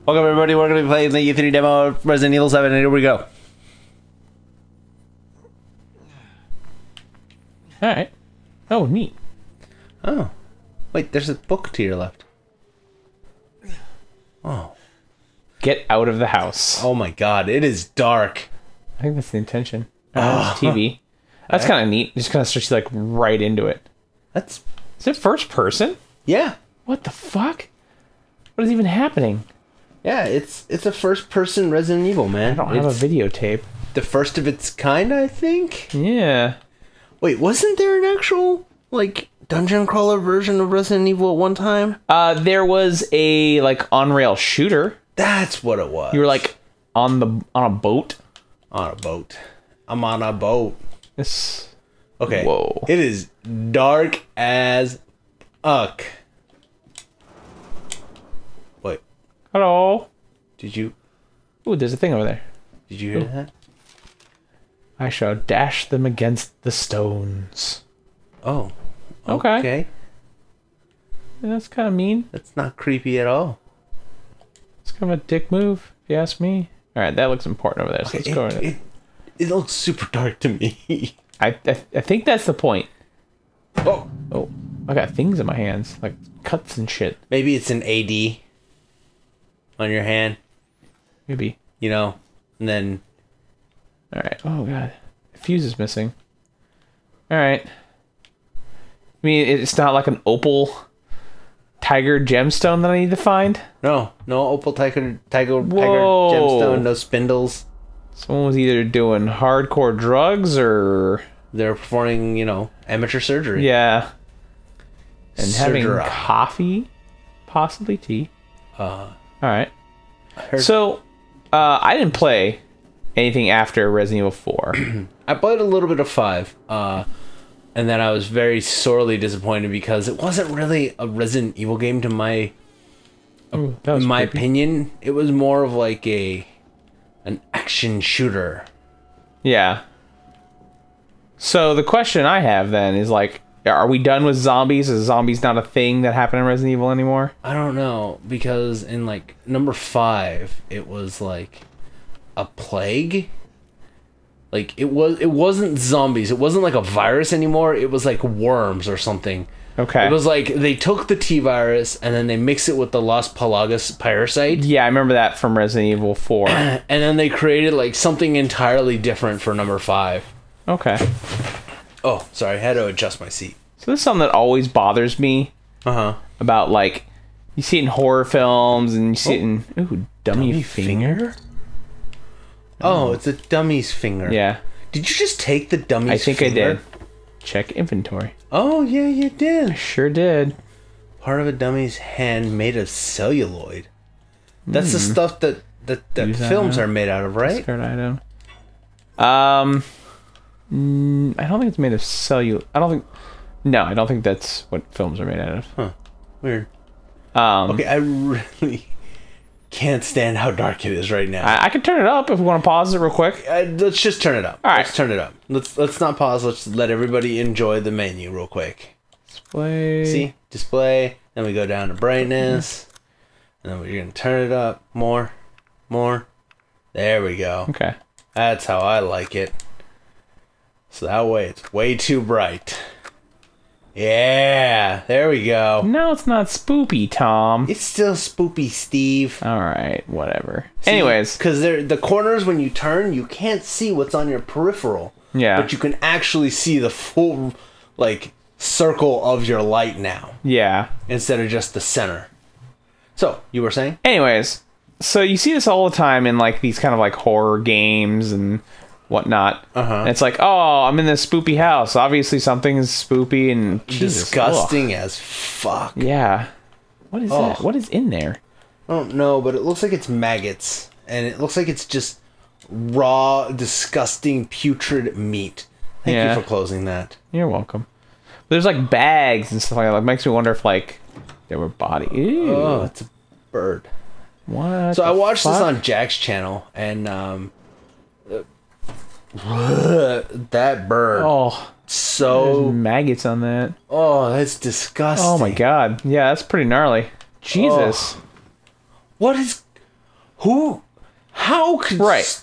Welcome everybody, we're going to be playing the E3 demo of Resident Evil 7, and here we go. Alright. Oh, neat. Oh. Wait, there's a book to your left. Oh. Get out of the house. Oh my god, it is dark. I think that's the intention. It's TV. That's kind of neat. Just kind of starts you like right into it. That's... Is it first person? Yeah. What the fuck? What is even happening? Yeah, it's a first-person Resident Evil, man. I don't have a videotape. The first of its kind, I think? Yeah. Wait, wasn't there an actual, like, dungeon crawler version of Resident Evil at one time? There was a like on-rail shooter. That's what it was. You were like on a boat. On a boat. I'm on a boat. This. Okay. Whoa. It is dark as fuck. Wait. Hello. Did you Ooh, there's a thing over there. hear that? I shall dash them against the stones. Oh. Okay. Okay. Yeah, that's kind of mean. That's not creepy at all. It's kind of a dick move, if you ask me. All right, that looks important over there. So let's go in it. It looks super dark to me. I think that's the point. Oh. Oh, I got things in my hands, like cuts and shit. Maybe it's an AD on your hand, Maybe. you know, and then All right. Oh god, the fuse is missing. All right. I mean, it's not like an opal tiger gemstone that I need to find. no opal tiger Whoa. gemstone, no spindles. Someone was either doing hardcore drugs or They're performing, you know, amateur surgery. yeah, and having Surgery. coffee, possibly tea. All right. heard- So, I didn't play anything after Resident Evil 4. I played a little bit of 5, and then I was very sorely disappointed because it wasn't really a Resident Evil game to my Ooh, that was in my creepy. opinion. It was more of like an action shooter. Yeah. So the question I have then is like, are we done with zombies? Is zombies not a thing that happened in Resident Evil anymore? I don't know, because in like number 5 it was like a plague. Like it wasn't zombies. It wasn't like a virus anymore. It was like worms or something. Okay. It was like they took the T virus and then they mixed it with the Las Palagas parasite. Yeah, I remember that from Resident Evil 4. And then they created like something entirely different for number 5. Okay. Oh, sorry, I had to adjust my seat. So this is something that always bothers me Uh-huh. about like, you see it in horror films and you see it in, ooh, dummy finger? Oh, it's a dummy's finger. Yeah. Did you just take the dummy's I think finger? I did. Check inventory. Oh, yeah, you did. Sure did. Part of a dummy's hand made of celluloid. That's the stuff that Use that films now. are made out of, right? Discard item. I don't think it's made of celluloid. I don't think that's what films are made out of. Huh. Weird. Okay, I really can't stand how dark it is right now. I can turn it up if we want to pause it real quick. Let's just turn it up. All right. Let's turn it up. Let's not pause. Let's let everybody enjoy the menu real quick. Display. See? Display. Then we go down to brightness. And then we're going to turn it up. More. There we go. Okay. That's how I like it. So that way it's way too bright. Yeah. There we go. No, it's not spoopy, Tom. It's still spoopy, Steve. All right, whatever. Anyways. Because the corners, when you turn, you can't see what's on your peripheral. Yeah. But you can actually see the full, like, circle of your light now. Yeah. Instead of just the center. So, you were saying? Anyways. So you see this all the time in like these kind of like horror games and whatnot. And it's like, oh, I'm in this spoopy house. Obviously something is spoopy and Jesus, Disgusting ugh. as fuck. Yeah. What is that? What is in there? I don't know, but it looks like it's maggots. And it looks like it's just raw, disgusting, putrid meat. Thank Yeah. you for closing that. You're welcome. There's like bags and stuff like that. It makes me wonder if like there were body. Ew. Oh, it's a bird. What? So I the watched this fuck? on Jack's channel, and that bird. Oh, So, there's maggots on that. oh, that's disgusting. Oh my god. Yeah, that's pretty gnarly. Jesus. What is Who? How could? Right.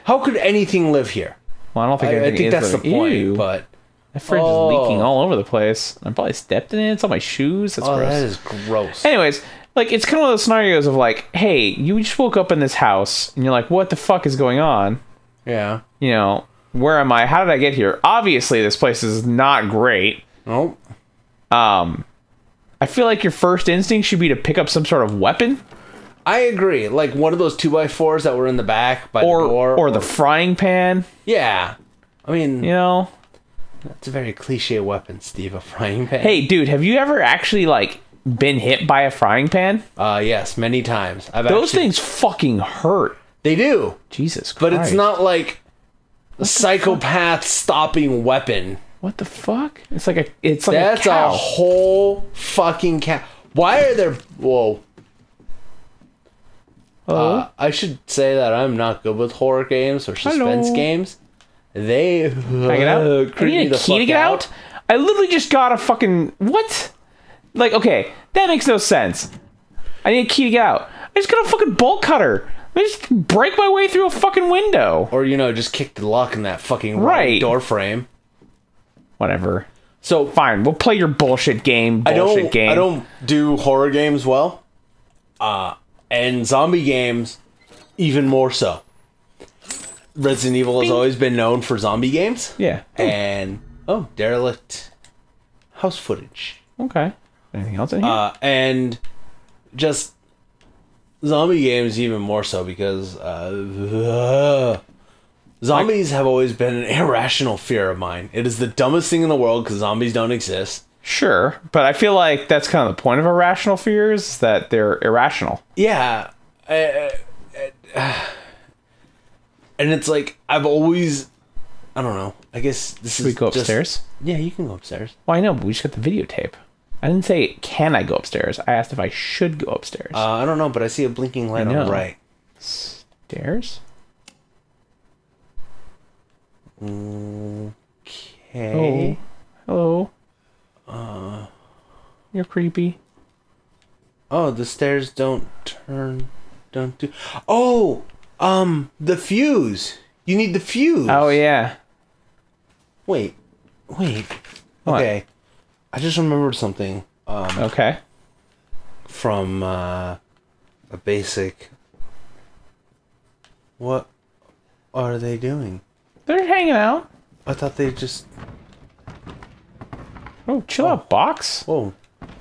How could anything live here? Well, I don't think I anything think is that's the living. point. Ew. But that fridge is leaking all over the place. I probably stepped in it. It's on my shoes. That's gross. that is gross. Anyways, like, it's kind of one of those scenarios of like, hey, you just woke up in this house and you're like, what the fuck is going on? Yeah. You know, where am I? How did I get here? Obviously, this place is not great. Nope. I feel like your first instinct should be to pick up some sort of weapon. I agree. Like one of those 2x4s that were in the back by the door. Or the frying pan. Yeah. I mean, You know? it's a very cliche weapon, Steve, a frying pan. Hey, dude, have you ever actually, like, been hit by a frying pan? Yes, many times. Those things fucking hurt. They do. Jesus Christ. But it's not like a psychopath stopping weapon. What the fuck? It's like a That's cow. a whole fucking cat. Why are there... Whoa. I should say that I'm not good with horror games or suspense Hello. games. They Can I get out? I creep me need a the key to fuck get out? I literally just got a fucking... What? Like, okay, that makes no sense. I need a key to get out. I just got a fucking bolt cutter. I just break my way through a fucking window. Or, just kick the lock in that fucking Right. door frame. Whatever. So, Fine, we'll play your bullshit game. I Bullshit game. don't do horror games well. And zombie games, even more so. Resident Evil has always been known for zombie games. Yeah. And, derelict house footage. Okay. Anything else in here? And just zombie games even more so because zombies have always been an irrational fear of mine. It is the dumbest thing in the world because zombies don't exist. Sure, but I feel like that's kind of the point of irrational fears, is that they're irrational. Yeah. And it's like, I've always... I don't know. I guess this Should we is go just- upstairs? Yeah, you can go upstairs. Well, I know, but we just got the videotape. I didn't say, can I go upstairs? I asked if I should go upstairs. I don't know, but I see a blinking light on know. the right. Stairs? Okay. Hello? You're creepy. Oh, the stairs don't do... Oh! The fuse! You need the fuse! Oh, yeah. Wait. What? Okay. I just remembered something. Okay. From, a basic... What are they doing? They're hanging out. I thought they just... Oh, chill out, box. Whoa.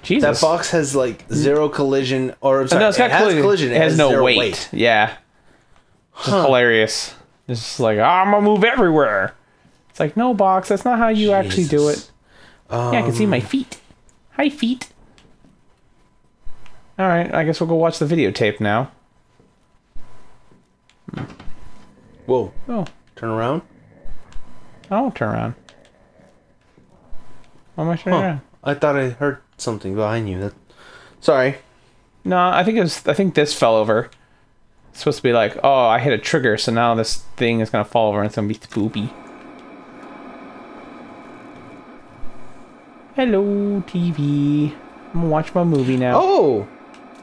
Jesus. That box has, like, zero collision, or, I'm sorry, No, it's got it has collision. It has no zero weight. Yeah. It's hilarious. It's just like, I'm gonna move everywhere. It's like, no, box, that's not how you actually do it. Yeah, I can see my feet. Hi, feet. Alright, I guess we'll go watch the videotape now. Whoa. Oh, Turn around. I won't turn around. Why am I turning around? I thought I heard something behind you. Sorry. No, I think this fell over. It's supposed to be like, oh, I hit a trigger, so now this thing is gonna fall over and it's gonna be spoopy. Hello, TV. I'm gonna watch my movie now. Oh!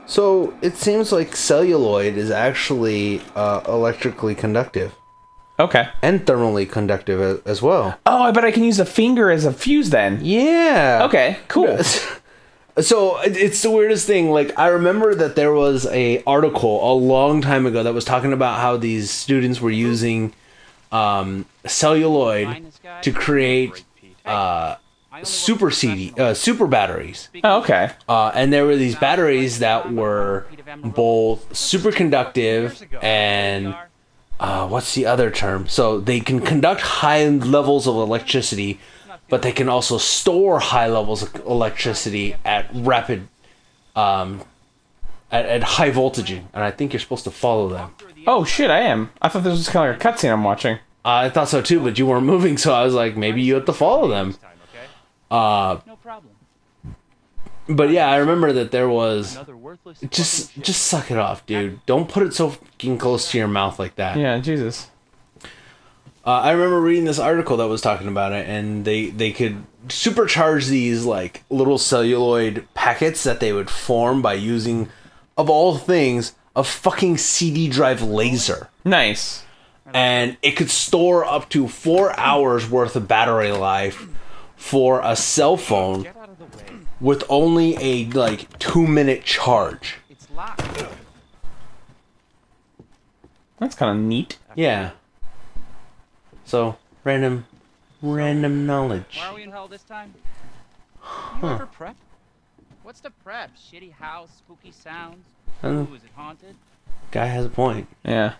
So, it seems like celluloid is actually electrically conductive. Okay. And thermally conductive as well. Oh, I bet I can use a finger as a fuse then. Yeah! Okay, cool. So, it's the weirdest thing. Like, I remember that there was a article a long time ago that was talking about how these students were using celluloid to create super batteries. Oh, okay. And there were these batteries that were both superconductive and what's the other term? So they can conduct high levels of electricity, but they can also store high levels of electricity at rapid, at high voltage. And I think you're supposed to follow them. Oh shit, I am. I thought this was kind of like a cutscene I'm watching. I thought so too, but you weren't moving, so I was like, maybe you have to follow them. No problem. But yeah, I remember that there was just suck it off, dude. Don't put it so fucking close to your mouth like that. Yeah, Jesus. I remember reading this article that was talking about it, and they could supercharge these like little celluloid packets that they would form by using, of all things, a fucking CD drive laser. Nice. And it could store up to 4 hours worth of battery life for a cell phone Get out of the way. with only a, like, 2-minute charge. It's locked. That's kind of neat. Yeah. So, random knowledge. Why are we in hell this time? You ever prep? What's the prep? Shitty house, spooky sounds. Ooh, is it haunted? Guy has a point. Yeah.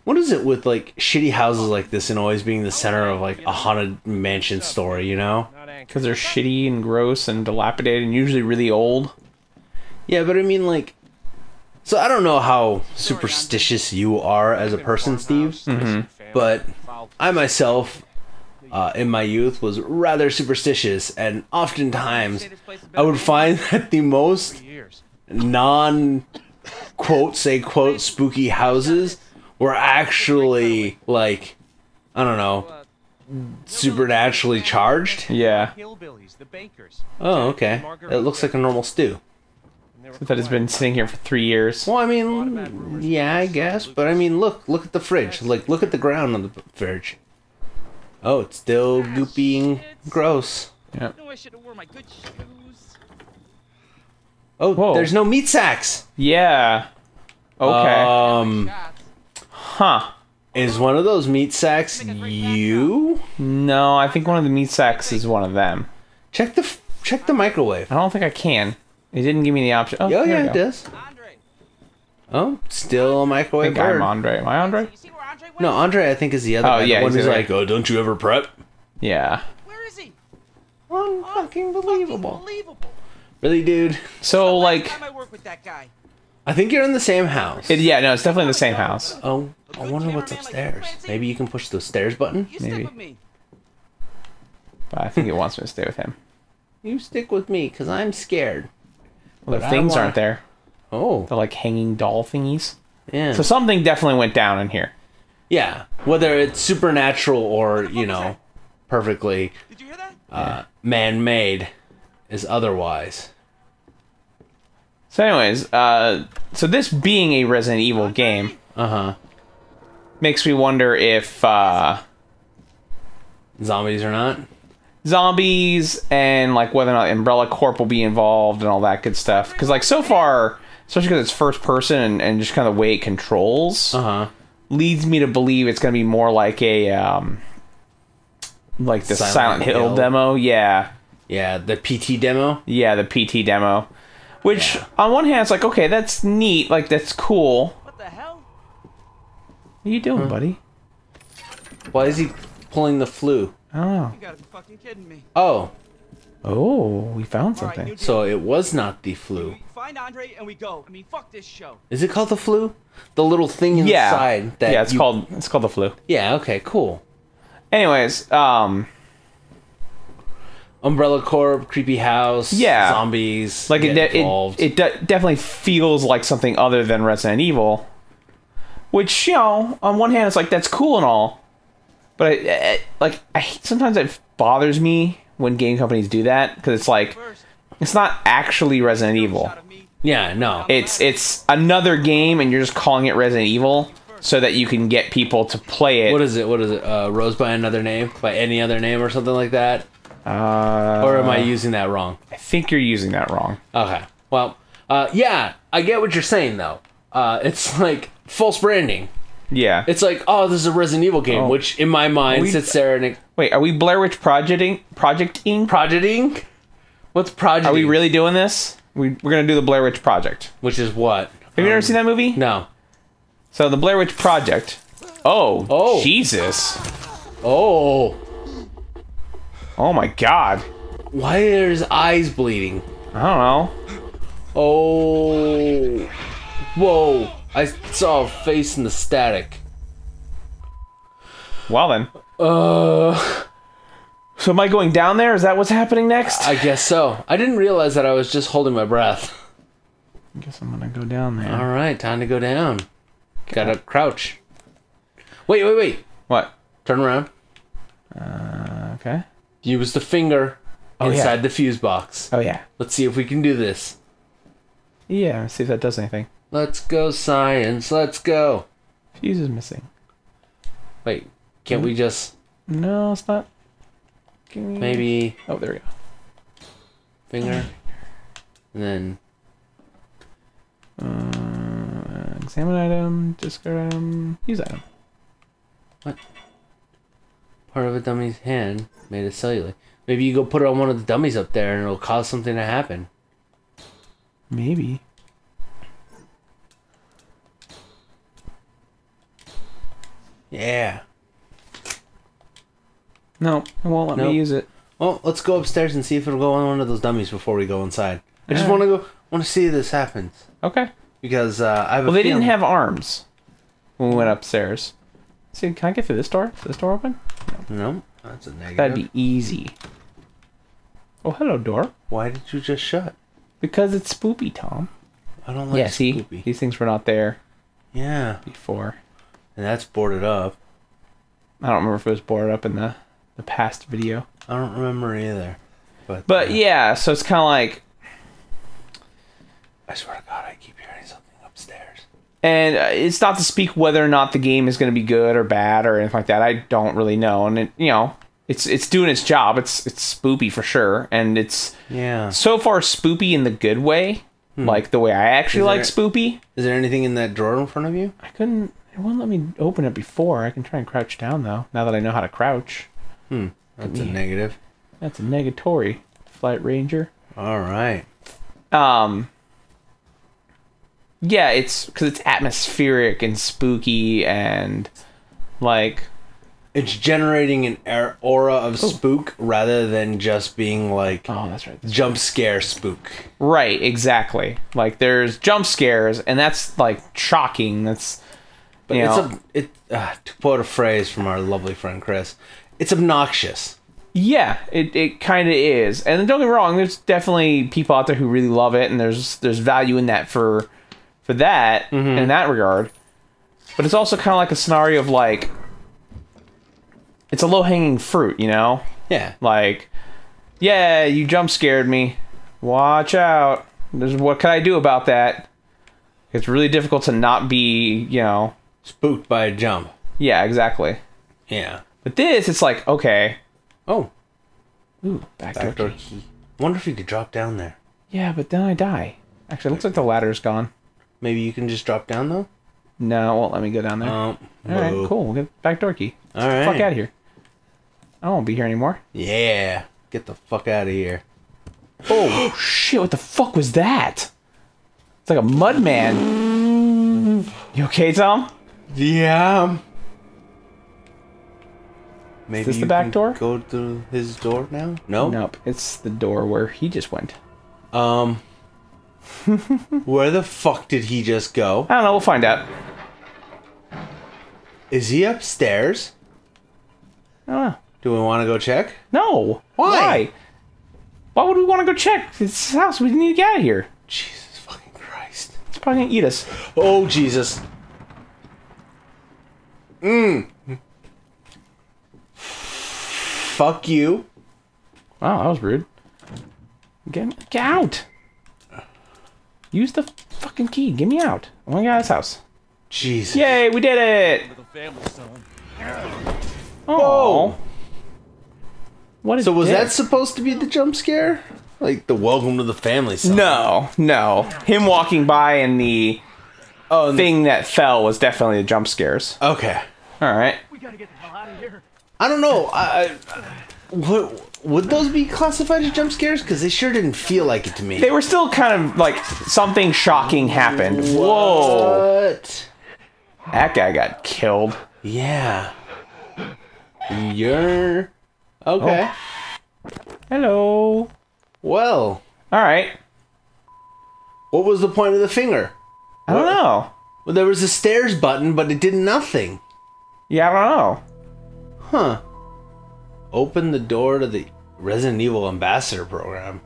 What is it with, like, shitty houses like this and always being the center of, like, a haunted mansion story, you know? Because they're shitty and gross and dilapidated and usually really old. Yeah, but I mean, like... So I don't know how superstitious you are as a person, Steve. But I myself, in my youth, was rather superstitious. And oftentimes, I would find that the most non-quote-say-quote spooky houses were actually, like, I don't know, supernaturally charged. Yeah. Hillbillies, the bakers. Oh, okay. It looks like a normal stew. That has been sitting here for 3 years. Well, I mean, yeah, I guess. But I mean, look at the fridge. Like, look at the ground on the fridge. Oh, it's still goopy and gross. Yeah. I know I should have worn my good shoes. Oh, Whoa. there's no meat sacks. Yeah. Okay. Shots. Huh. Is one of those meat sacks you? No, I think one of the meat sacks is one of them. Check the microwave. I don't think I can. It didn't give me the option. Oh, Oh there yeah, we it go. does. Andre. Oh, still a I microwave think I'm bird. Andre. Am I Andre? You see where Andre went? No, Andre, I think is the other. Oh, guy, yeah, the one he's who's the like, oh, don't you ever prep? Yeah. Where is he? Unfucking believable. Unbelievable. Really, dude? So, like, Last time I worked with that guy. I think you're in the same house. yeah, no, it's definitely the same house. Oh, I wonder what's upstairs. Maybe you can push the stairs button. You Maybe. stick with me. But I think it wants me to stay with him. You stick with me, cause I'm scared. Well, But the I things wanna- aren't there. Oh, The, like, hanging doll thingies. yeah. So something definitely went down in here. Yeah, whether it's supernatural or, you know, perfectly Did you hear that? man-made is otherwise. So anyways, so this being a Resident Evil game Uh-huh. makes me wonder if Zombies or not? zombies and, like, whether or not Umbrella Corp will be involved and all that good stuff. Because, like, so far, especially because it's first person and just kind of the way it controls, Uh-huh. leads me to believe it's going to be more like a, like the Silent Hill Hill. demo. Yeah. Yeah, the PT demo? Yeah, the PT demo. Which, Yeah. on one hand, it's like, okay, that's neat. Like, that's cool. What the hell? What are you doing, buddy? Why is he pulling the flu? I don't know. You gotta be fucking kidding me. Oh, Oh, we found All right, something. new deal. so it was not the flu. We find Andre and we go. I mean, fuck this show. Is it called the flu? The little thing Yeah. inside that Yeah, it's you- called the flu. Yeah, okay, cool. Anyways, Umbrella Corp, creepy house, Yeah. zombies, like get it involved. definitely feels like something other than Resident Evil. Which, you know, on one hand, it's like that's cool and all, but I hate, sometimes it bothers me when game companies do that because it's like First, it's not actually Resident Evil. shot of me. Yeah, no. It's another game, and you're just calling it Resident Evil so that you can get people to play it. What is it? Rose by another name? By any other name or something like that? Or am I using that wrong? I think you're using that wrong. Okay. Well, yeah, I get what you're saying, though. It's like false branding. Yeah. It's like, oh, this is a Resident Evil game, Oh. which in my mind We- sits there and Wait, are we Blair Witch projecting? Projecting? What's projecting? Are we really doing this? We're gonna do the Blair Witch Project. Which is what? Have you ever seen that movie? No. So the Blair Witch Project. Oh. Oh. Jesus. Oh. Oh my God. Why are his eyes bleeding? I don't know. Oh. Whoa. I saw a face in the static. Well then. Uh, So am I going down there? Is that what's happening next? I guess so. I didn't realize that I was just holding my breath. I guess I'm gonna go down there. All right, time to go down. Gotta crouch. Wait. What? Turn around. Okay. Use the finger Oh, yeah. inside the fuse box. Oh yeah. Let's see if we can do this. Yeah, see if that does anything. Let's go, science. Let's go. Fuse is missing. Wait, can't we just No, it's not. Give me... maybe Oh, there we go. finger? And then Examine item, discard item, use item. what? Part of a dummy's hand made of cellulite. Maybe you go put it on one of the dummies up there and it'll cause something to happen. Maybe. Yeah. No, it won't let Nope. me use it. Well, let's go upstairs and see if it'll go on one of those dummies before we go inside. I just Alright. want to see this happens Okay. because I have. Well, a they didn't feeling- have arms when we went upstairs. See, can I get through this door? Is this door open? No, that's a negative. That'd be easy. Oh, hello, door. Why did you just shut? Because it's spoopy, Tom. I don't like Yeah, see? Scoopy. These things were not there Yeah, before. and that's boarded up. I don't remember if it was boarded up in the past video. I don't remember either. But yeah, so it's kind of like... I swear to God, I keep hearing something upstairs. And it's not to speak whether or not the game is going to be good or bad or anything like that. I don't really know. And, it's doing its job. It's spoopy for sure. And it's Yeah. so far spoopy in the good way. Like the way I actually Is like there- spoopy. Is there anything in that drawer in front of you? I couldn't... It wouldn't let me open it before. I can try and crouch down, though, now that I know how to crouch. That's a negative. That's a negatory, Flight Ranger. All right. Yeah, it's because it's atmospheric and spooky and like It's generating an aura of spook rather than just being like oh, that's right. jump scare spook. Right, exactly. Like there's jump scares and that's like shocking. That's But you it's know, to quote a phrase from our lovely friend Chris, it's obnoxious. yeah, it kind of is. And don't get me wrong, there's definitely people out there who really love it, and there's value in that for that in that regard. But it's also kind of like a scenario of like it's a low hanging fruit, you know. Yeah. Like, yeah, you jump scared me. Watch out. What can I do about that? It's really difficult to not be, Spooked by a jump. yeah, exactly. Yeah. But this, it's like, okay. Oh, Ooh, backdoor backdoor key. key. Wonder if you could drop down there. Yeah, but then I die. Actually, it looks like the ladder's gone. Maybe you can just drop down though. No, it won't let me go down there. Oh, Alright, boo. cool. We'll get backdoor key. All Get the right. fuck out of here. I won't be here anymore. Yeah. Get the fuck out of here. Oh, shit, what the fuck was that? It's like a mud man. You okay, Tom? Yeah. Maybe this the you back can door? Go through his door now. No. Nope, it's the door where he just went. Where the fuck did he just go? I don't know, we'll find out. Is he upstairs? I don't know. Do we want to go check? No. Why? Why would we want to go check? It's his house. We need to get out of here. Jesus fucking Christ. It's probably going to eat us. Oh, Jesus. Fuck you. Wow, that was rude. Get out. Use the fucking key. Get me out. I want to get out of this house. Jesus. Yay, we did it. Little family, son. Oh. What is So was that this? supposed to be the jump scare? Like the welcome to the family song? No. Him walking by and the thing that fell was definitely the jump scares. Okay. All right. We gotta get the hell out of here. I don't know. Would those be classified as jump scares? Because they sure didn't feel like it to me. They were still kind of like something shocking happened. Whoa. What? That guy got killed. Yeah. You're... Okay. Hello. Well, All right. what was the point of the finger? I don't know. Well, there was a stairs button, but it did nothing. Yeah, I don't know. Huh. Open the door to the Resident Evil Ambassador program.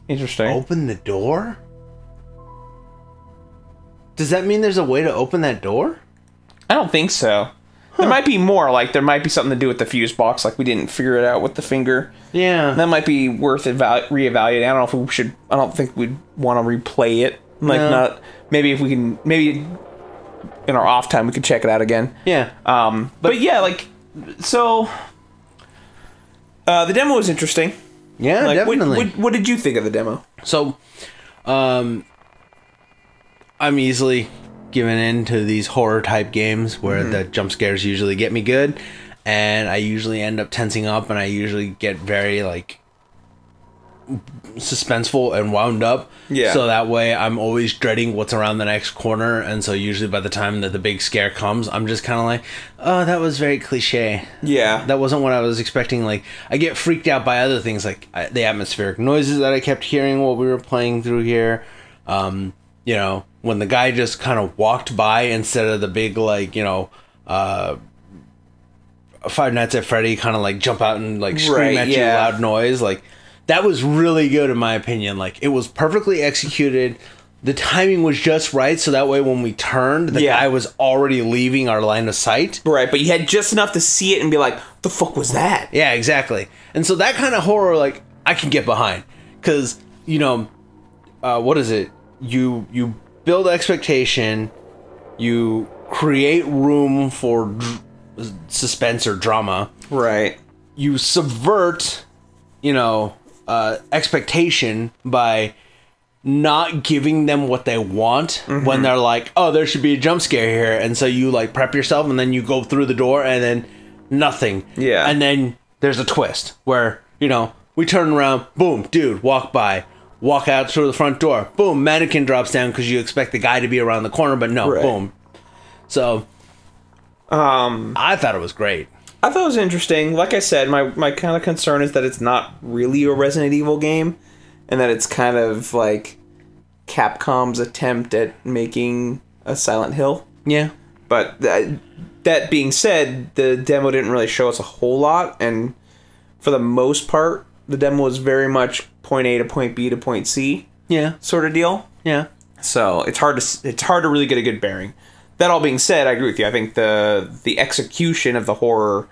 Interesting. Open the door? Does that mean there's a way to open that door? I don't think so. There might be more. Like, there might be something to do with the fuse box. Like, we didn't figure it out with the finger. Yeah. That might be worth reevaluating. I don't know if we should... I don't think we'd want to replay it. Like, not... Maybe if we can... Maybe in our off time, we could check it out again. Yeah. But yeah, like... So... the demo was interesting. Yeah, like, definitely. What did you think of the demo? So, I'm easily given into these horror type games where the jump scares usually get me good, and I usually end up tensing up, and I usually get very like suspenseful and wound up. Yeah. So that way I'm always dreading what's around the next corner, and so usually by the time that the big scare comes, I'm just kind of like, oh, that was very cliche. Yeah. That wasn't what I was expecting. Like, I get freaked out by other things, like the atmospheric noises that I kept hearing while we were playing through here. You know, when the guy just kind of walked by instead of the big, like, you know, Five Nights at Freddy kind of like jump out and like scream at you, loud noise. Like, that was really good in my opinion. Like, it was perfectly executed. The timing was just right, so that way when we turned, the guy was already leaving our line of sight. Right, but you had just enough to see it and be like, what the fuck was that? Yeah, exactly. And so that kind of horror, like, I can get behind. Because, you know, what is it? You build expectation, you create room for suspense or drama. Right. You subvert, you know, expectation by not giving them what they want when they're like, oh, there should be a jump scare here. And so you, like, prep yourself, and then you go through the door, and then nothing. Yeah. And then there's a twist where, you know, we turn around, boom, dude, walk by. Walk out through the front door. Boom, mannequin drops down because you expect the guy to be around the corner, but no, boom. So, I thought it was great. I thought it was interesting. Like I said, my kind of concern is that it's not really a Resident Evil game, and that it's kind of like Capcom's attempt at making a Silent Hill. Yeah. But that being said, the demo didn't really show us a whole lot, and for the most part, the demo was very much point A to point B to point C. Yeah. Sort of deal. Yeah. So it's hard to really get a good bearing. That all being said, I agree with you. I think the execution of the horror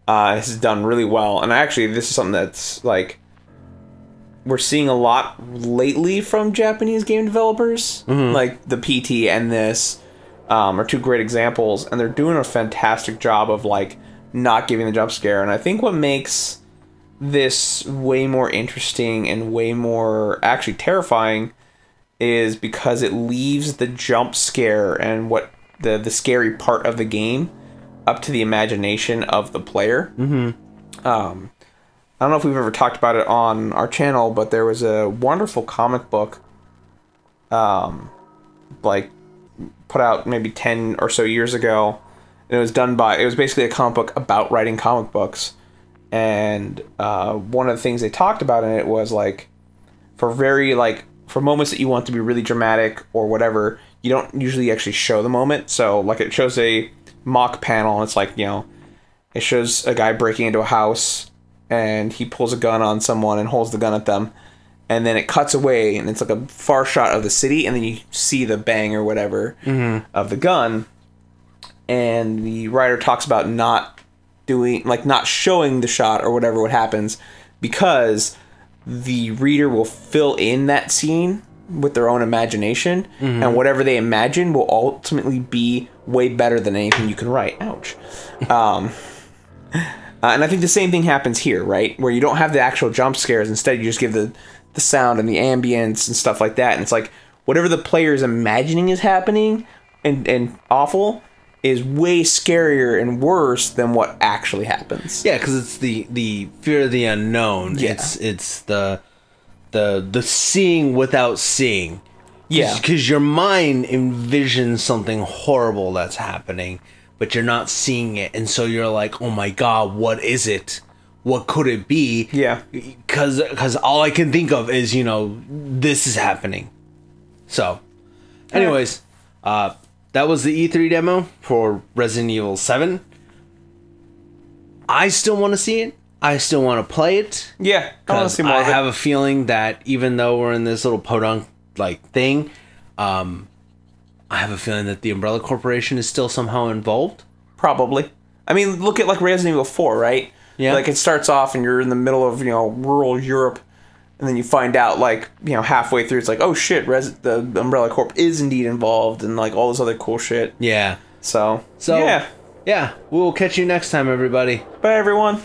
has done really well. And actually, this is something that's like we're seeing a lot lately from Japanese game developers. Like the PT and this are two great examples, and they're doing a fantastic job of like not giving the jump scare. And I think what makes this way more interesting and way more actually terrifying is because it leaves the jump scare and what the scary part of the game up to the imagination of the player. I don't know if we've ever talked about it on our channel, but there was a wonderful comic book like put out maybe 10 or so years ago, and it was basically a comic book about writing comic books. And one of the things they talked about in it was like for moments that you want to be really dramatic or whatever, you don't usually actually show the moment. So like it shows a mock panel, and it's like, you know, it shows a guy breaking into a house and he pulls a gun on someone and holds the gun at them, and then it cuts away and it's like a far shot of the city, and then you see the bang or whatever of the gun. And the writer talks about not showing the shot or whatever what happens, because the reader will fill in that scene with their own imagination, and whatever they imagine will ultimately be way better than anything you can write. Ouch. And I think the same thing happens here, right? Where you don't have the actual jump scares. Instead, you just give the sound and the ambience and stuff like that. And it's like whatever the player is imagining is happening and awful is way scarier and worse than what actually happens. Yeah, because it's the fear of the unknown. Yeah. It's the seeing without seeing. Yeah. Because your mind envisions something horrible that's happening, but you're not seeing it. And so you're like, oh my God, what is it? What could it be? Yeah. Because all I can think of is, you know, this is happening. So, anyways, that was the E3 demo for Resident Evil 7. I still want to see it. I still want to play it. Yeah, I want to see more of it. I have a feeling that even though we're in this little podunk like thing, I have a feeling that the Umbrella Corporation is still somehow involved. Probably. I mean, look at like Resident Evil 4, right? Yeah. Like it starts off and you're in the middle of, rural Europe, and then you find out like, halfway through it's like, oh shit, the Umbrella Corp is indeed involved, and like all this other cool shit. Yeah. So Yeah. We'll catch you next time, everybody. Bye everyone.